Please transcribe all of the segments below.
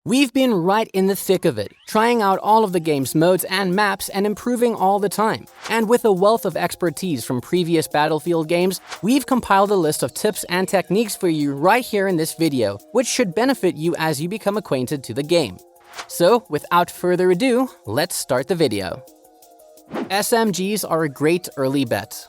We've been right in the thick of it, trying out all of the game's modes and maps and improving all the time. And with a wealth of expertise from previous Battlefield games, we've compiled a list of tips and techniques for you right here in this video, which should benefit you as you become acquainted to the game. So, without further ado, let's start the video. SMGs are a great early bet.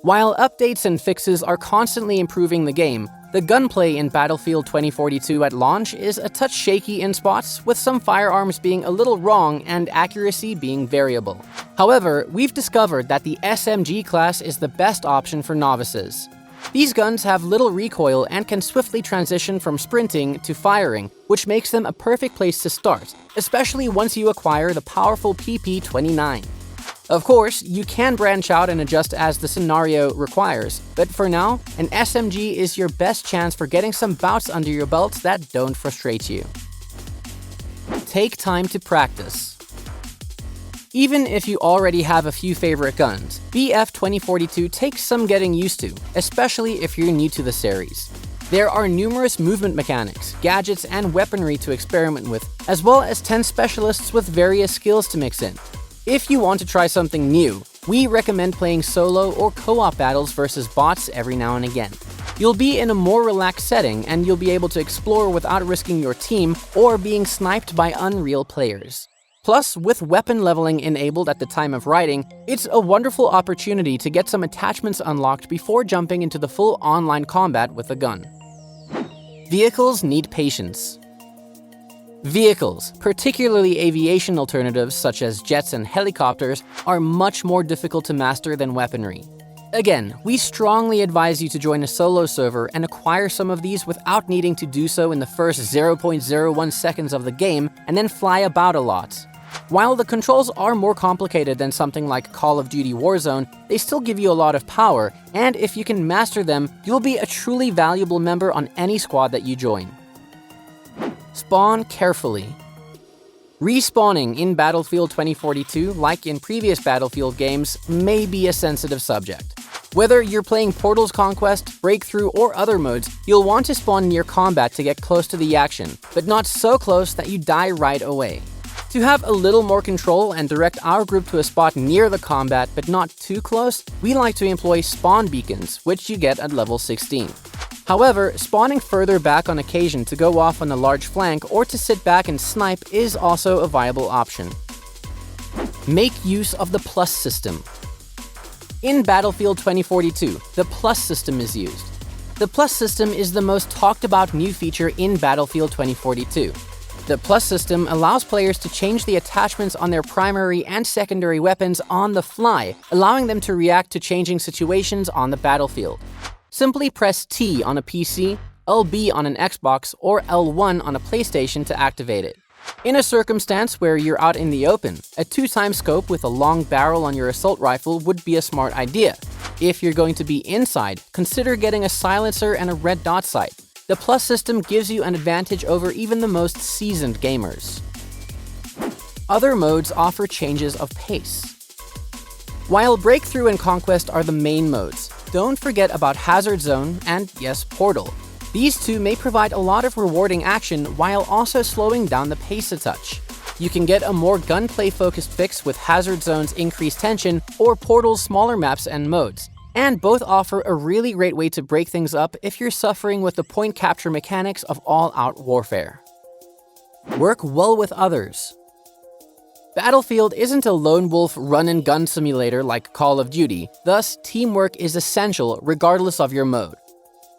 While updates and fixes are constantly improving the game, the gunplay in Battlefield 2042 at launch is a touch shaky in spots, with some firearms being a little wrong and accuracy being variable. However, we've discovered that the SMG class is the best option for novices. These guns have little recoil and can swiftly transition from sprinting to firing, which makes them a perfect place to start, especially once you acquire the powerful PP-29. Of course, you can branch out and adjust as the scenario requires, but for now, an SMG is your best chance for getting some bouts under your belt that don't frustrate you. Take time to practice. Even if you already have a few favorite guns, BF 2042 takes some getting used to, especially if you're new to the series. There are numerous movement mechanics, gadgets, and weaponry to experiment with, as well as 10 specialists with various skills to mix in. If you want to try something new, we recommend playing solo or co-op battles versus bots every now and again. You'll be in a more relaxed setting and you'll be able to explore without risking your team or being sniped by unreal players. Plus, with weapon leveling enabled at the time of writing, it's a wonderful opportunity to get some attachments unlocked before jumping into the full online combat with a gun. Vehicles need patience. Vehicles, particularly aviation alternatives such as jets and helicopters, are much more difficult to master than weaponry. Again, we strongly advise you to join a solo server and acquire some of these without needing to do so in the first 0.01 seconds of the game and then fly about a lot. While the controls are more complicated than something like Call of Duty Warzone, they still give you a lot of power, and if you can master them, you'll be a truly valuable member on any squad that you join. Spawn carefully. Respawning in Battlefield 2042, like in previous Battlefield games, may be a sensitive subject. Whether you're playing Portal's Conquest, Breakthrough, or other modes, you'll want to spawn near combat to get close to the action, but not so close that you die right away. To have a little more control and direct our group to a spot near the combat but not too close, we like to employ spawn beacons, which you get at level 16. However, spawning further back on occasion to go off on a large flank or to sit back and snipe is also a viable option. Make use of the plus system. In Battlefield 2042, the plus system is used. The plus system is the most talked about new feature in Battlefield 2042. The plus system allows players to change the attachments on their primary and secondary weapons on the fly, allowing them to react to changing situations on the battlefield. Simply press T on a PC, LB on an Xbox, or L1 on a PlayStation to activate it. In a circumstance where you're out in the open, a 2x scope with a long barrel on your assault rifle would be a smart idea. If you're going to be inside, consider getting a silencer and a red dot sight. The plus system gives you an advantage over even the most seasoned gamers. Other modes offer changes of pace. While Breakthrough and Conquest are the main modes, don't forget about Hazard Zone and, yes, Portal. These two may provide a lot of rewarding action while also slowing down the pace a touch. You can get a more gunplay-focused fix with Hazard Zone's increased tension or Portal's smaller maps and modes. And both offer a really great way to break things up if you're suffering with the point capture mechanics of all-out warfare. Work well with others. Battlefield isn't a lone wolf run-and-gun simulator like Call of Duty, thus teamwork is essential regardless of your mode.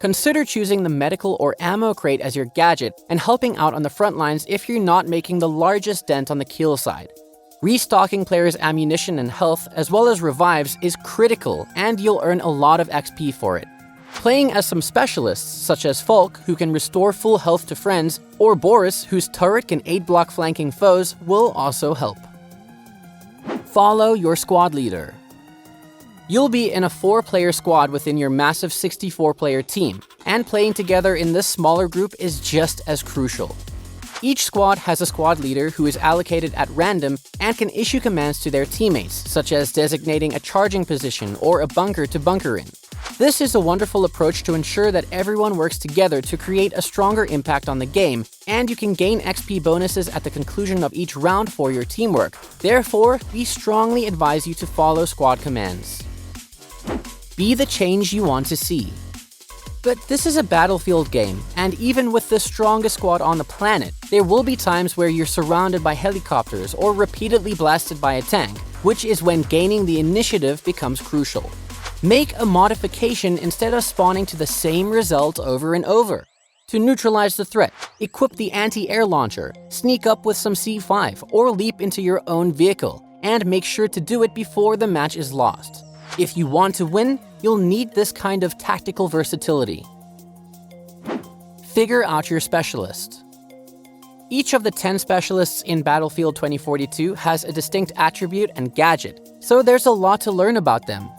Consider choosing the medical or ammo crate as your gadget and helping out on the front lines if you're not making the largest dent on the kill side. Restocking players' ammunition and health, as well as revives, is critical, and you'll earn a lot of XP for it. Playing as some specialists, such as Falk, who can restore full health to friends, or Boris, whose turret can aid block flanking foes, will also help. Follow your squad leader. You'll be in a 4-player squad within your massive 64-player team, and playing together in this smaller group is just as crucial. Each squad has a squad leader who is allocated at random and can issue commands to their teammates, such as designating a charging position or a bunker to bunker in. This is a wonderful approach to ensure that everyone works together to create a stronger impact on the game, and you can gain XP bonuses at the conclusion of each round for your teamwork. Therefore, we strongly advise you to follow squad commands. Be the change you want to see. But this is a battlefield game, and even with the strongest squad on the planet, there will be times where you're surrounded by helicopters or repeatedly blasted by a tank, which is when gaining the initiative becomes crucial. Make a modification instead of spawning to the same result over and over. To neutralize the threat, equip the anti-air launcher, sneak up with some C5, or leap into your own vehicle, and make sure to do it before the match is lost. If you want to win, you'll need this kind of tactical versatility. Figure out your specialist. Each of the 10 specialists in Battlefield 2042 has a distinct attribute and gadget, so there's a lot to learn about them.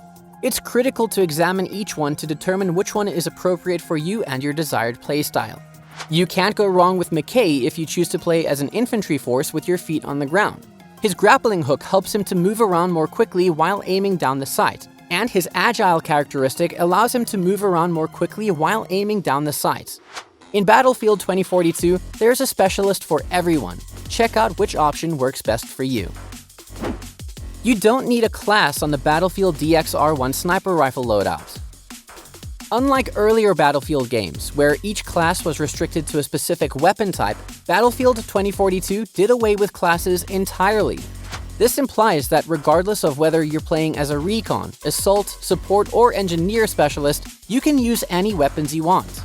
It's critical to examine each one to determine which one is appropriate for you and your desired playstyle. You can't go wrong with McKay if you choose to play as an infantry force with your feet on the ground. His grappling hook helps him to move around more quickly while aiming down the sight, and his agile characteristic allows him to move around more quickly while aiming down the sights. In Battlefield 2042, there's a specialist for everyone. Check out which option works best for you. You don't need a class on the Battlefield DXR1 sniper rifle loadout. Unlike earlier Battlefield games, where each class was restricted to a specific weapon type, Battlefield 2042 did away with classes entirely. This implies that regardless of whether you're playing as a recon, assault, support, or engineer specialist, you can use any weapons you want.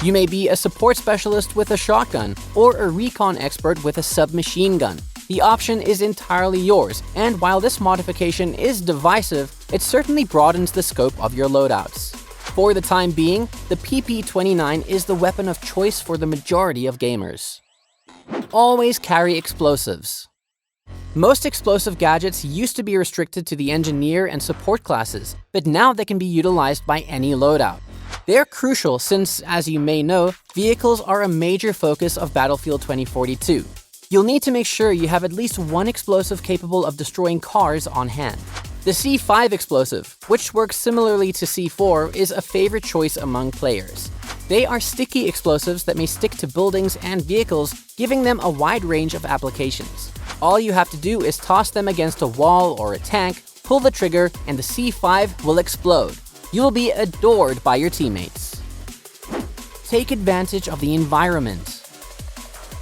You may be a support specialist with a shotgun, or a recon expert with a submachine gun. The option is entirely yours, and while this modification is divisive, it certainly broadens the scope of your loadouts. For the time being, the PP-29 is the weapon of choice for the majority of gamers. Always carry explosives. Most explosive gadgets used to be restricted to the engineer and support classes, but now they can be utilized by any loadout. They're crucial since, as you may know, vehicles are a major focus of Battlefield 2042. You'll need to make sure you have at least one explosive capable of destroying cars on hand. The C5 explosive, which works similarly to C4, is a favorite choice among players. They are sticky explosives that may stick to buildings and vehicles, giving them a wide range of applications. All you have to do is toss them against a wall or a tank, pull the trigger, and the C5 will explode. You'll be adored by your teammates. Take advantage of the environment.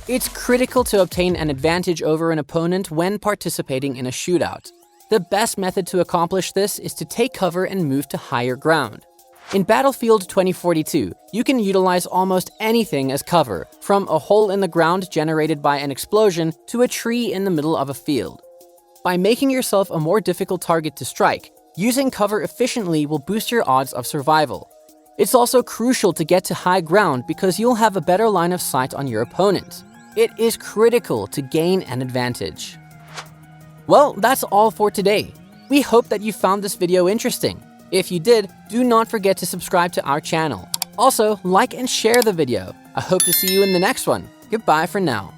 It's critical to obtain an advantage over an opponent when participating in a shootout. The best method to accomplish this is to take cover and move to higher ground. In Battlefield 2042, you can utilize almost anything as cover, from a hole in the ground generated by an explosion to a tree in the middle of a field. By making yourself a more difficult target to strike, using cover efficiently will boost your odds of survival. It's also crucial to get to high ground because you'll have a better line of sight on your opponent. It is critical to gain an advantage. Well, that's all for today. We hope that you found this video interesting. If you did, do not forget to subscribe to our channel. Also, like and share the video. I hope to see you in the next one. Goodbye for now.